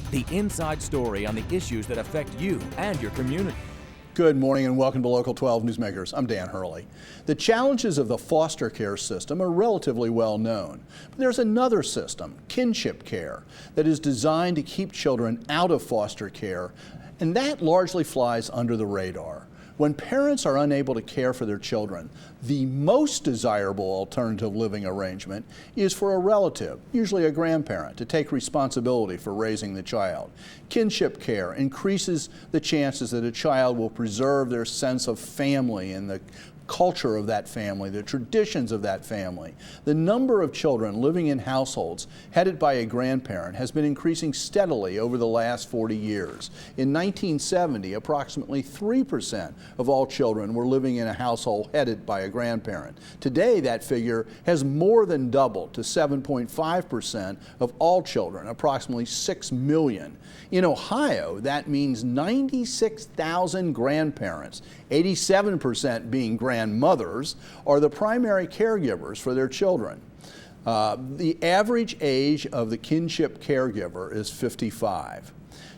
The inside story on the issues that affect you and your community. Good morning and welcome to Local 12 Newsmakers. I'm Dan Hurley. The challenges of the foster care system are relatively well known. But there's another system, kinship care, that is designed to keep children out of foster care, and that largely flies under the radar. When parents are unable to care for their children, the most desirable alternative living arrangement is for a relative, usually a grandparent, to take responsibility for raising the child. Kinship care increases the chances that a child will preserve their sense of family and the culture of that family, the traditions of that family. The number of children living in households headed by a grandparent has been increasing steadily over the last 40 years. In 1970, approximately 3% of all children were living in a household headed by a grandparent. Today, that figure has more than doubled to 7.5% of all children, approximately 6 million. In Ohio, that means 96,000 grandparents, 87% being grandmothers, are the primary caregivers for their children. The average age of the kinship caregiver is 55.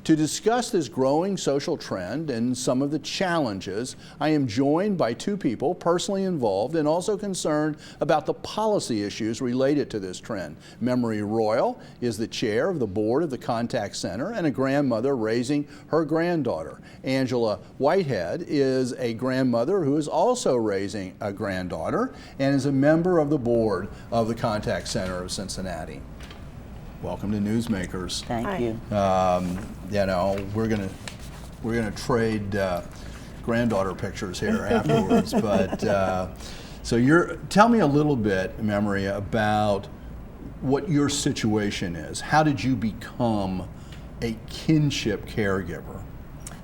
To discuss this growing social trend and some of the challenges, I am joined by two people personally involved and also concerned about the policy issues related to this trend. Memory Royal is the chair of the board of the Contact Center and a grandmother raising her granddaughter. Angela Whitehead is a grandmother who is also raising a granddaughter and is a member of the board of the Contact Center of Cincinnati. Welcome to Newsmakers. Thank you. You know, we're gonna trade granddaughter pictures here afterwards. But tell me a little bit, Memory, about what your situation is. How did you become a kinship caregiver?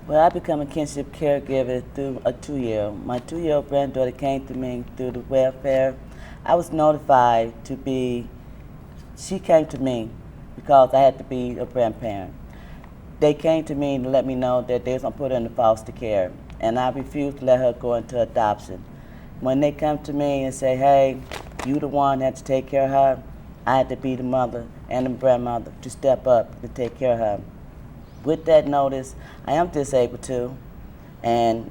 Well, I became a kinship caregiver through a 2-year-old. My 2-year-old granddaughter came to me through the welfare. I was notified she came to me because I had to be a grandparent. They came to me to let me know that they was gonna put her into foster care, and I refused to let her go into adoption. When they come to me and say, hey, you the one that had to take care of her, I had to be the mother and the grandmother to step up to take care of her. With that notice, I am disabled too, and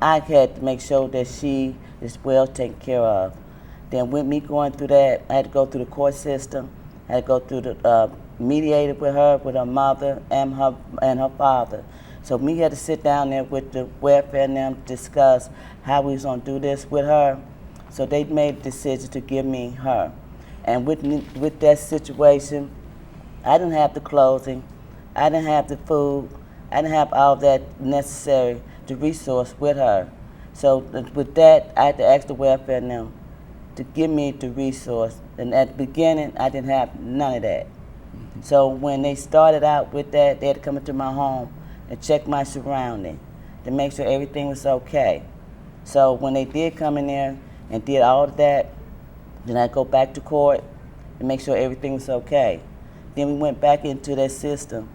I had to make sure that she is well taken care of. Then with me going through that, I had to go through the court system. I had to go through the mediator with her mother and her father. So me had to sit down there with the welfare and them discuss how we was gonna do this with her. So they made a decision to give me her. And with that situation, I didn't have the clothing, I didn't have the food, I didn't have all that necessary, the resource with her. So with that, I had to ask the welfare and them to give me the resource. And at the beginning, I didn't have none of that. Mm-hmm. So when they started out with that, they had to come into my home and check my surrounding to make sure everything was okay. So when they did come in there and did all of that, then I go back to court and make sure everything was okay. Then we went back into that system.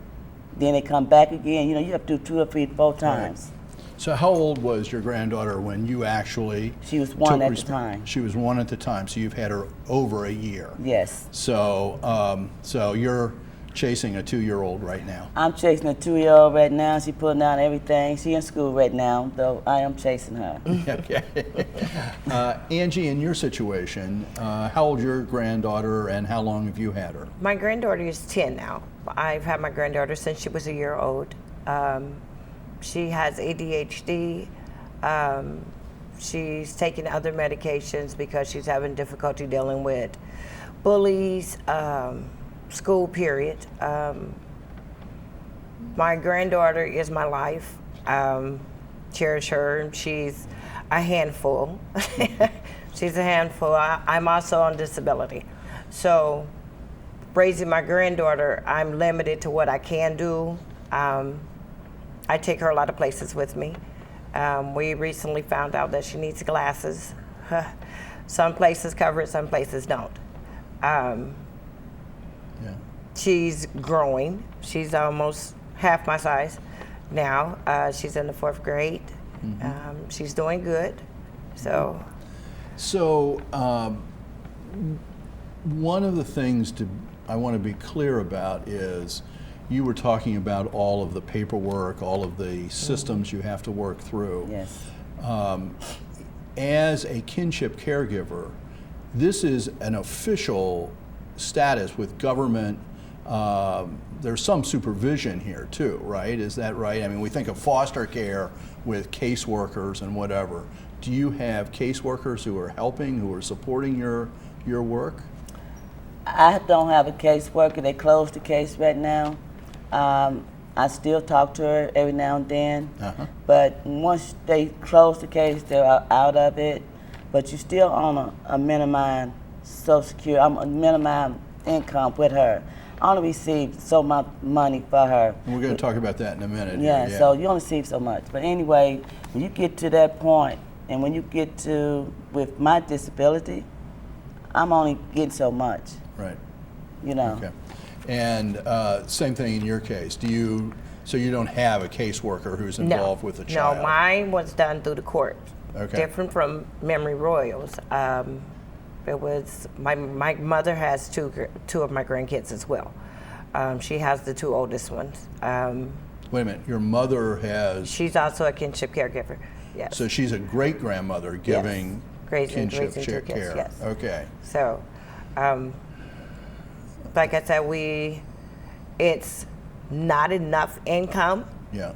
Then they come back again. You know, you have to do 2 or 3, 4 times. Right. So how old was your granddaughter when you actually She was 1 at the time. She was 1 at the time, so you've had her over a year. Yes. So so you're chasing a 2-year-old right now. I'm chasing a 2-year-old right now. She's putting down everything. She's in school right now, though I am chasing her. Okay. Angie, in your situation, how old is your granddaughter and how long have you had her? My granddaughter is 10 now. I've had my granddaughter since she was a year old. She has ADHD. She's taking other medications because she's having difficulty dealing with bullies, school period. My granddaughter is my life. Cherish her. She's a handful. She's a handful. I'm also on disability. So raising my granddaughter, I'm limited to what I can do. I take her a lot of places with me. We recently found out that she needs glasses. Some places cover it, some places don't. She's growing. She's almost half my size now. She's in the 4th grade. Mm-hmm. She's doing good. So one of the things I want to be clear about is you were talking about all of the paperwork, all of the systems you have to work through. Yes. As a kinship caregiver, this is an official status with government. There's some supervision here too, right? Is that right? I mean, we think of foster care with caseworkers and whatever. Do you have caseworkers who are helping, who are supporting your work? I don't have a caseworker. They closed the case right now. I still talk to her every now and then, but once they close the case, they're out of it. But you still on a minimum Social Security, I'm a minimum income with her. I only receive so much money for her. And we're going to talk about that in a minute. Yeah, so you only receive so much. But anyway, when you get to that point, and when you get to, with my disability, I'm only getting so much. Right. You know. Okay. And same thing in your case. So you don't have a caseworker who's involved with the child? No, mine was done through the court. Okay. Different from Memory Royals. It was my mother has two of my grandkids as well. She has the two oldest ones. Wait a minute. Your mother has. She's also a kinship caregiver. Yes. So she's a great grandmother giving kinship raising care. Yes. Okay. So, like I said, it's not enough income. Yeah.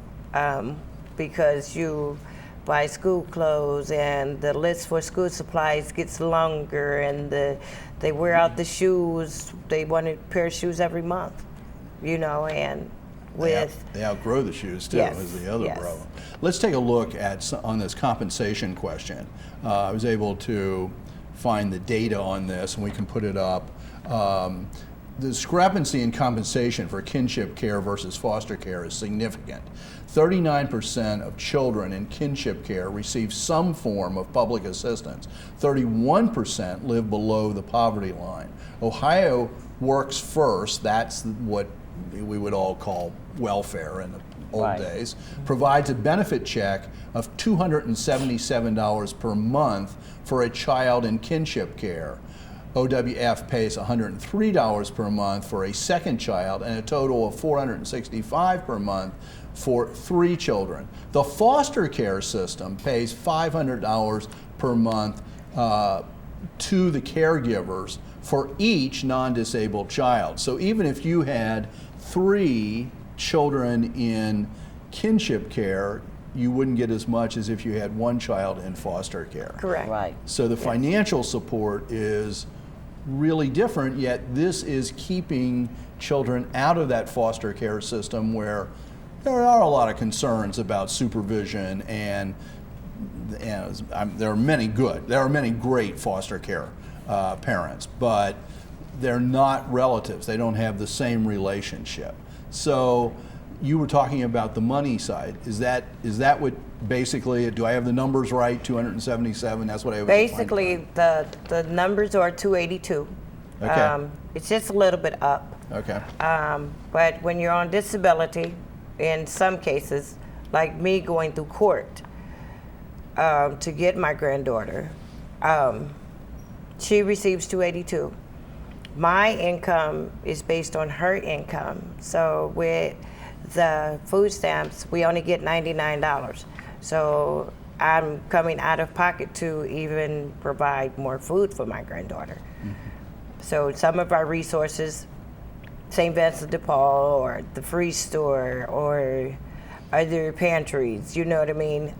Because you buy school clothes and the list for school supplies gets longer, and they wear out the shoes. They want a pair of shoes every month, you know, and they outgrow the shoes too, yes, is the other yes. problem. Let's take a look on this compensation question. I was able to find the data on this, and we can put it up. The discrepancy in compensation for kinship care versus foster care is significant. 39% of children in kinship care receive some form of public assistance. 31% live below the poverty line. Ohio works first, that's what we would all call welfare in the old days, provides a benefit check of $277 per month for a child in kinship care. OWF pays $103 per month for a second child and a total of $465 per month for 3 children. The foster care system pays $500 per month to the caregivers for each non-disabled child. So even if you had 3 children in kinship care, you wouldn't get as much as if you had 1 child in foster care. Correct. Right. So the financial support is really different, yet this is keeping children out of that foster care system where there are a lot of concerns about supervision, and there are many great foster care parents, but they're not relatives. They don't have the same relationship. So you were talking about the money side. Is that what basically, do I have the numbers right? 277, that's what I was Basically, the numbers are 282. Okay. It's just a little bit up. Okay. But when you're on disability, in some cases, like me going through court to get my granddaughter, she receives 282. My income is based on her income. So with the food stamps, we only get $99. So I'm coming out of pocket to even provide more food for my granddaughter. Mm-hmm. So some of our resources, St. Vincent de Paul or the Free Store or other pantries, you know what I mean,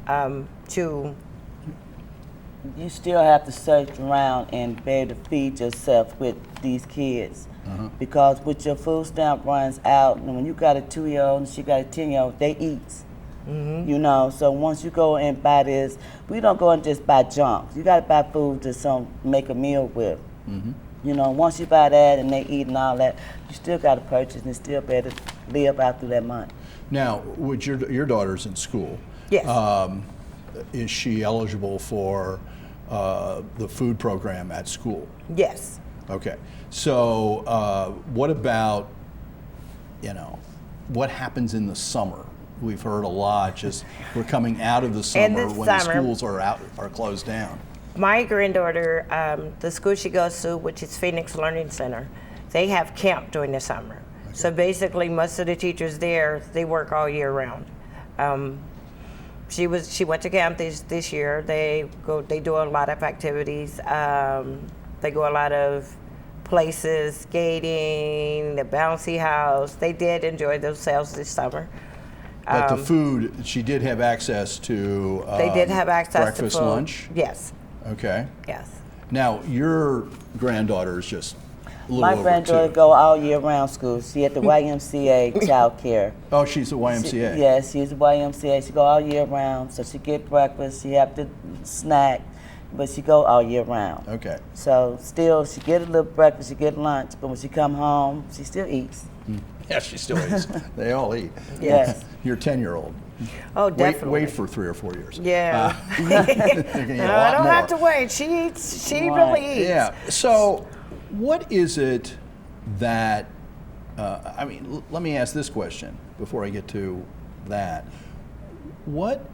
You still have to search around and be able to feed yourself with these kids. Because with your food stamp runs out, and when you got a 2-year-old and she got a 10-year-old, they eat. You know, so once you go and buy this, we don't go and just buy junk. You got to buy food to make a meal with. You know, once you buy that and they eat and all that, you still got to purchase and still be able to live out through that month. Now, with your daughter's in school. Yes. Is she eligible for the food program at school? Yes. Okay. So what about, what happens in the summer? We've heard a lot, we're coming out of the summer when the schools are closed down. My granddaughter, the school she goes to, which is Phoenix Learning Center, they have camp during the summer. So basically, most of the teachers there, they work all year round. She went to camp this year. They do a lot of activities. They go a lot of places, skating, the bouncy house. They did enjoy themselves this summer. But the food, she did have access to They did have access breakfast, to food. lunch? Yes. Okay. Yes. Now, your granddaughter is just a little My over granddaughter 2. go all year round school. She at the YMCA child care. Oh, she's a YMCA. Yes, she's a YMCA. She go all year round. So she get breakfast, she have to snack, but she go all year round. Okay. So still, she get a little breakfast, she get lunch, but when she come home, she still eats. Yeah, she still eats. They all eat. Yes. Your 10-year-old. Oh, definitely. Wait for 3 or 4 years. Yeah. They're gonna eat a No, lot I don't more. have to wait. She eats. She Right. really eats. Yeah. So, what is it that, let me ask this question before I get to that. What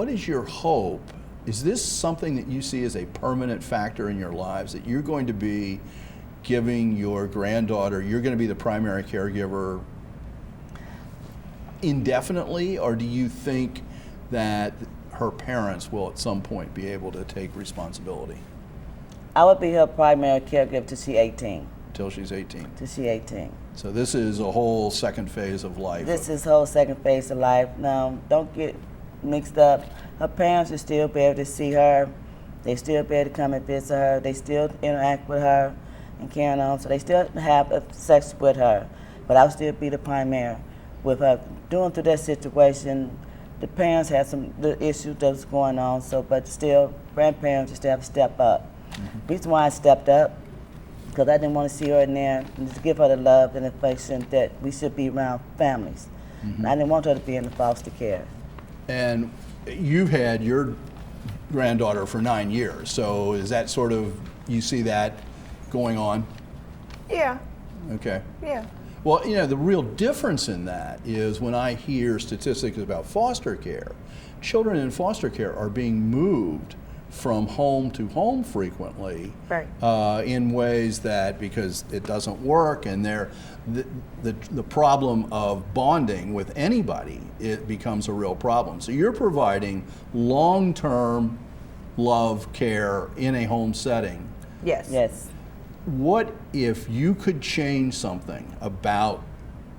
is your hope? Is this something that you see as a permanent factor in your lives, that you're going to be giving your granddaughter, you're going to be the primary caregiver indefinitely, or do you think that her parents will at some point be able to take responsibility I would be her primary caregiver till she 18. till she's 18? Till she 18. So this is a whole second phase of life. This is whole second phase of life. Now, don't get mixed up. Her parents will still be able to see her. They still be able to come and visit her. They still interact with her and carry on. So they still have sex with her. But I'll still be the primary with her. Doing through that situation, the parents had the issues that was going on. So, but still, grandparents still have to step up. The reason why I stepped up, because I didn't want to see her in there and just give her the love and affection that we should be around families. And I didn't want her to be in the foster care. And you've had your granddaughter for 9 years, so is that sort of, you see that going on? Yeah. Okay. Yeah. Well, the real difference in that is when I hear statistics about foster care, children in foster care are being moved from home to home frequently, Right. in ways that, because it doesn't work, and the problem of bonding with anybody, it becomes a real problem. So you're providing long-term love, care in a home setting. Yes. Yes. What if you could change something about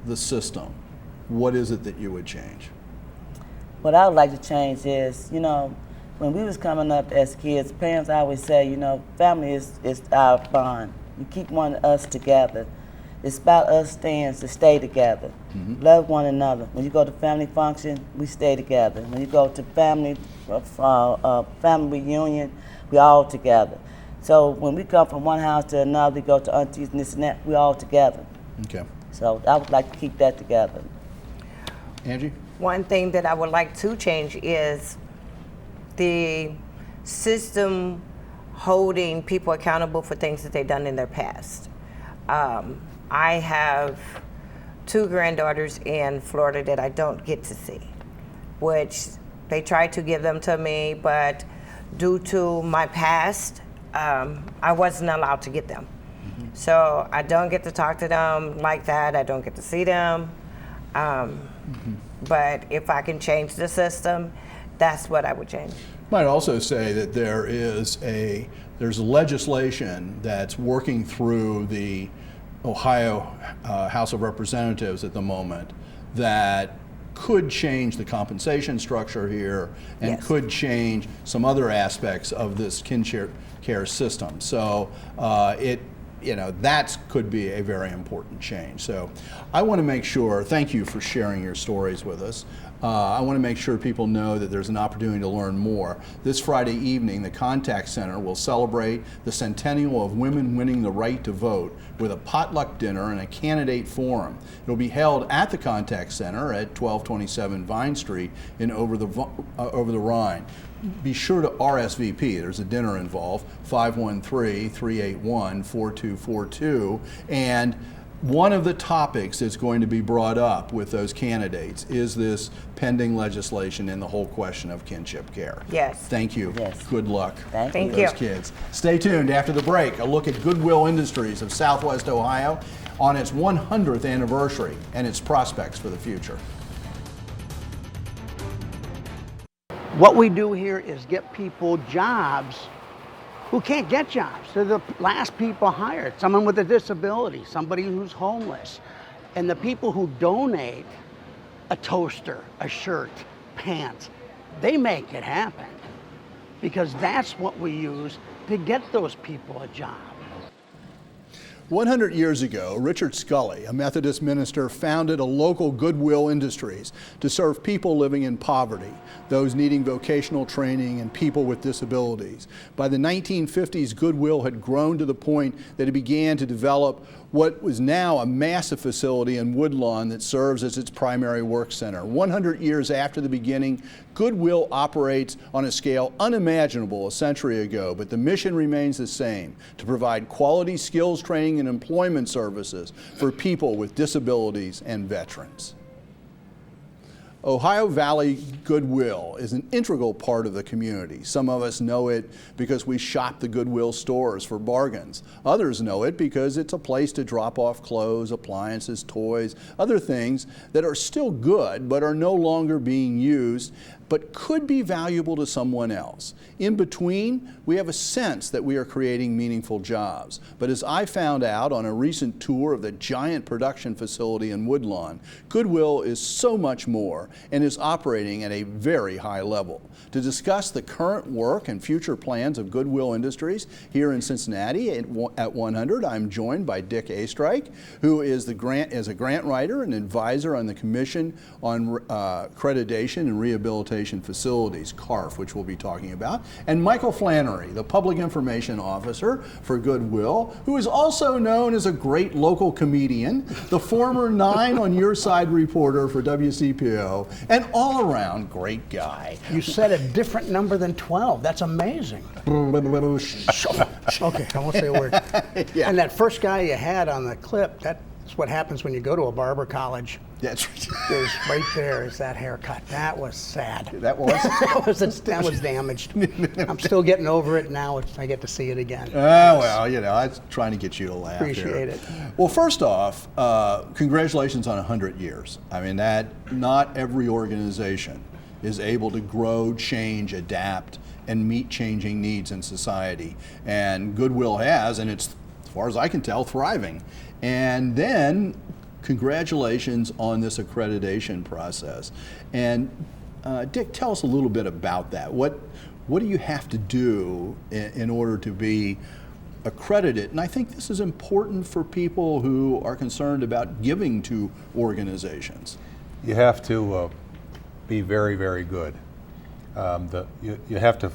the system? What is it that you would change? What I would like to change is, when we was coming up as kids, parents always say, family is our bond. You keep wanting us together. It's about us to stay together. Love one another. When you go to family function, we stay together. When you go to family reunion, we all together. So when we come from one house to another, we go to aunties and this and that, we all together. Okay. So I would like to keep that together. Angie? One thing that I would like to change is the system holding people accountable for things that they've done in their past. I have 2 granddaughters in Florida that I don't get to see, which they try to give them to me, but due to my past, I wasn't allowed to get them. So I don't get to talk to them like that. I don't get to see them. But if I can change the system, that's what I would change. Might also say that there's legislation that's working through the Ohio House of Representatives at the moment that could change the compensation structure here and Yes. could change some other aspects of this kinship care system. So that could be a very important change. So I want to make sure, thank you for sharing your stories with us. I want to make sure people know that there's an opportunity to learn more. This Friday evening, the Contact Center will celebrate the centennial of women winning the right to vote with a potluck dinner and a candidate forum. It will be held at the Contact Center at 1227 Vine Street in over the Rhine. Be sure to RSVP. There's a dinner involved, 513-381-4242. And one of the topics that's going to be brought up with those candidates is this pending legislation and the whole question of kinship care. Yes. Thank you. Yes. Good luck Thank with you. those kids. Stay tuned. After the break, a look at Goodwill Industries of Southwest Ohio on its 100th anniversary and its prospects for the future. What we do here is get people jobs who can't get jobs. They're the last people hired. Someone with a disability, somebody who's homeless. And the people who donate a toaster, a shirt, pants, they make it happen. Because that's what we use to get those people a job. 100 years ago, Richard Scully, a Methodist minister, founded a local Goodwill Industries to serve people living in poverty, those needing vocational training, and people with disabilities. By the 1950s, Goodwill had grown to the point that it began to develop what was now a massive facility in Woodlawn that serves as its primary work center. 100 years after the beginning, Goodwill operates on a scale unimaginable a century ago, but the mission remains the same: to provide quality skills training and employment services for people with disabilities and veterans. Ohio Valley Goodwill is an integral part of the community. Some of us know it because we shop the Goodwill stores for bargains. Others know it because it's a place to drop off clothes, appliances, toys, other things that are still good but are no longer being used, but could be valuable to someone else. In between, we have a sense that we are creating meaningful jobs. But as I found out on a recent tour of the giant production facility in Woodlawn, Goodwill is so much more and is operating at a very high level. To discuss the current work and future plans of Goodwill Industries here in Cincinnati at 100, I'm joined by Dick Oesterich, who is a grant writer and advisor on the Commission on Accreditation and Rehabilitation Facilities, CARF, which we'll be talking about, and Michael Flannery, the Public Information Officer for Goodwill, who is also known as a great local comedian, the former 9 on Your Side reporter for WCPO, and all-around great guy. You said a different number than 12. That's amazing. Okay, I won't say a word. Yeah. And that first guy you had on the clip, that's what happens when you go to a barber college. That's right. There's right there is that haircut. That was sad. That was? that was damaged. I'm still getting over it now. I get to see it again. Oh, well, you know, I was trying to get you to laugh. Appreciate here. it. Well, first off, congratulations on 100 years. I mean, that not every organization is able to grow, change, adapt, and meet changing needs in society. And Goodwill has, and it's, as far as I can tell, thriving. And then, congratulations on this accreditation process. And Dick, tell us a little bit about that. What do you have to do in order to be accredited? And I think this is important for people who are concerned about giving to organizations. You have to be very, very good. You have to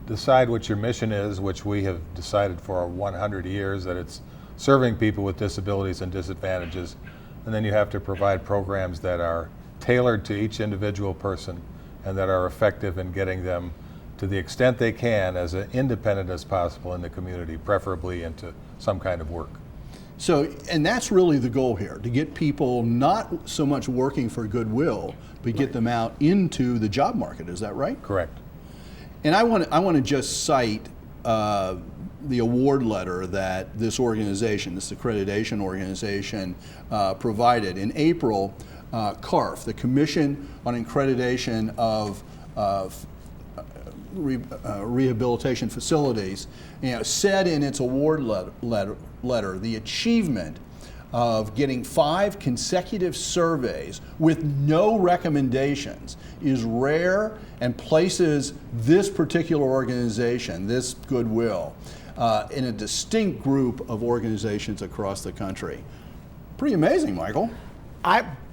decide what your mission is, which we have decided for 100 years, that it's serving people with disabilities and disadvantages. And then you have to provide programs that are tailored to each individual person and that are effective in getting them to the extent they can as independent as possible in the community, preferably into some kind of work. So, and that's really the goal here, to get people not so much working for Goodwill, but get them out into the job market. Is that right? Correct. And I want to just cite the award letter that this organization, this accreditation organization, provided. In April, CARF, the Commission on Accreditation of Rehabilitation Facilities, said in its award letter the achievement of getting 5 consecutive surveys with no recommendations is rare and places this particular organization, this Goodwill, in a distinct group of organizations across the country. Pretty amazing, Michael.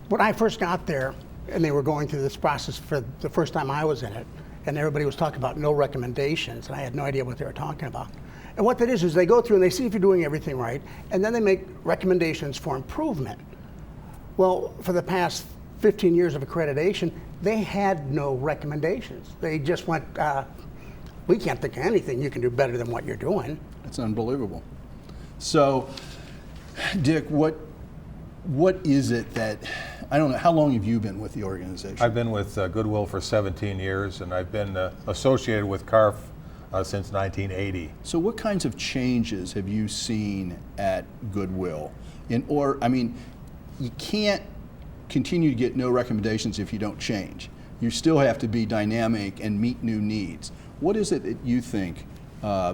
When I first got there, and they were going through this process for the first time I was in it, and everybody was talking about no recommendations, and I had no idea what they were talking about. And what that is they go through and they see if you're doing everything right, and then they make recommendations for improvement. Well, for the past 15 years of accreditation, they had no recommendations. They just went, we can't think of anything you can do better than what you're doing. That's unbelievable. So, Dick, what What is it that, I don't know, how long have you been with the organization? I've been with Goodwill for 17 years, and I've been associated with CARF since 1980. So what kinds of changes have you seen at Goodwill? You can't continue to get no recommendations if you don't change. You still have to be dynamic and meet new needs. What is it that you think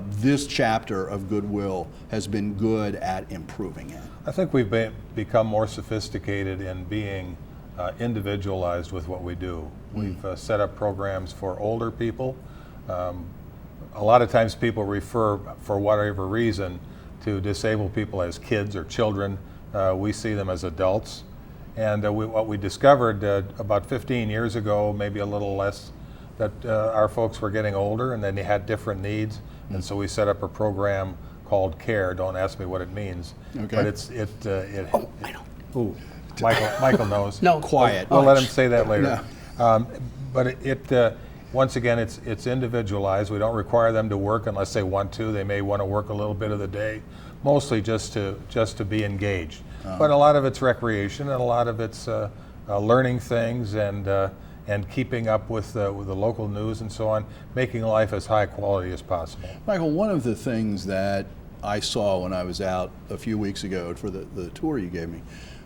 this chapter of Goodwill has been good at improving at? I think we've become more sophisticated in being individualized with what we do. We've set up programs for older people. A lot of times people refer, for whatever reason, to disabled people as kids or children. We see them as adults. And what we discovered about 15 years ago, maybe a little less, that our folks were getting older and then they had different needs. And so we set up a program called CARE. Don't ask me what it means. Okay. But Oh, I know. Ooh, Michael knows. No. Quiet. We'll let him say that later. No. But once again, it's individualized. We don't require them to work unless they want to. They may want to work a little bit of the day, mostly just to be engaged. But a lot of it's recreation, and a lot of it's learning things and keeping up with the local news and so on, making life as high quality as possible. Michael, one of the things that I saw when I was out a few weeks ago for the tour you gave me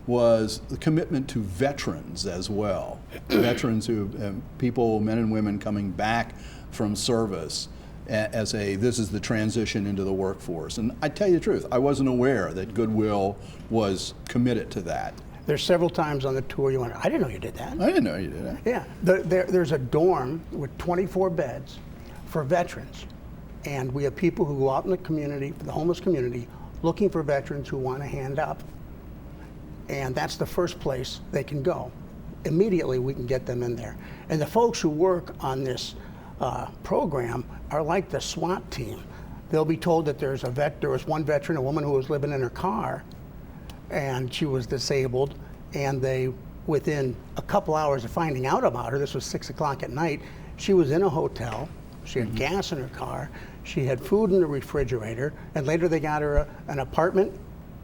was the commitment to veterans as well. Veterans people, men and women coming back from service this is the transition into the workforce. And I tell you the truth, I wasn't aware that Goodwill was committed to that. There's several times on the tour you went, I didn't know you did that. I didn't know you did that. Yeah, there's a dorm with 24 beds for veterans. And we have people who go out in the community, the homeless community, looking for veterans who want a hand up. And that's the first place they can go. Immediately we can get them in there. And the folks who work on this program are like the SWAT team. They'll be told that there was one veteran, a woman who was living in her car, and she was disabled, and they, within a couple hours of finding out about her, this was 6 o'clock at night, she was in a hotel, she had gas in her car, she had food in the refrigerator, and later they got her an apartment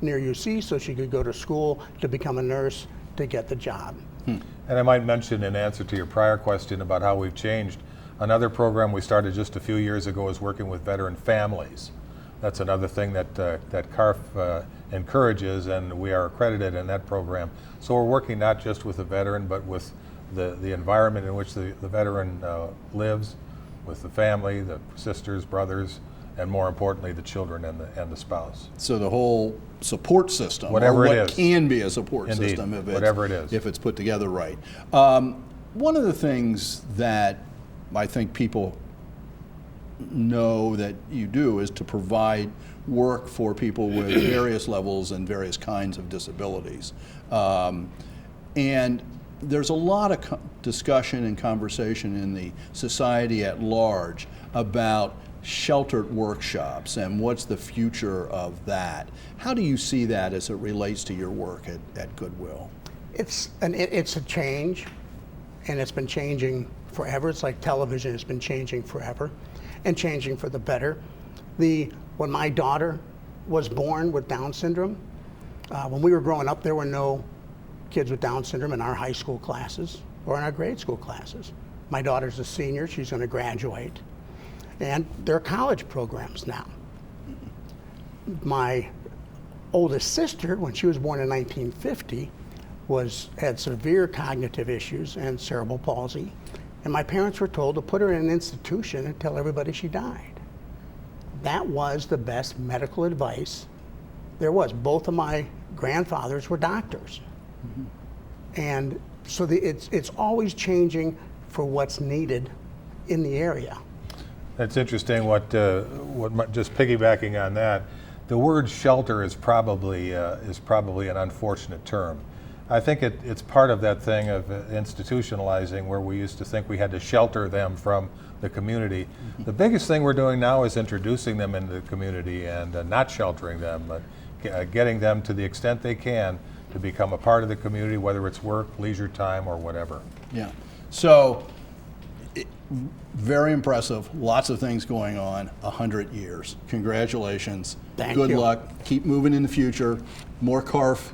near UC so she could go to school to become a nurse to get the job. And I might mention, in answer to your prior question about how we've changed, another program we started just a few years ago is working with veteran families. That's another thing that CARF encourages, and we are accredited in that program. So we're working not just with the veteran, but with the environment in which the veteran lives, with the family, the sisters, brothers, and more importantly, the children and the spouse. So the whole support system, whatever or it what is, can be a support indeed, system if it's put together right. One of the things that I think people know that you do is to provide work for people with various levels and various kinds of disabilities. And there's a lot of discussion and conversation in the society at large about sheltered workshops and what's the future of that. How do you see that as it relates to your work at Goodwill? It's a change, and it's been changing forever. It's like television has been changing forever and changing for the better. When my daughter was born with Down syndrome, when we were growing up, there were no kids with Down syndrome in our high school classes or in our grade school classes. My daughter's a senior, she's going to graduate, and there are college programs now. My oldest sister, when she was born in 1950, had severe cognitive issues and cerebral palsy, and my parents were told to put her in an institution and tell everybody she died. That was the best medical advice there was. Both of my grandfathers were doctors. And so it's always changing for what's needed in the area. That's interesting. What just piggybacking on that, the word shelter is probably an unfortunate term. I think it's part of that thing of institutionalizing, where we used to think we had to shelter them from the community. The biggest thing we're doing now is introducing them into the community and not sheltering them, but getting them to the extent they can to become a part of the community, whether it's work, leisure time, or whatever. Yeah. So, very impressive. Lots of things going on. 100 years. Congratulations. Thank you. Good luck. Keep moving in the future. More CARF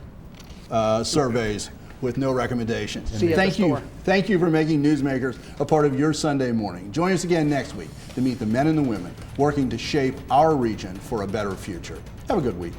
surveys with no recommendations. See you at the store. Thank you for making Newsmakers a part of your Sunday morning. Join us again next week to meet the men and the women working to shape our region for a better future. Have a good week.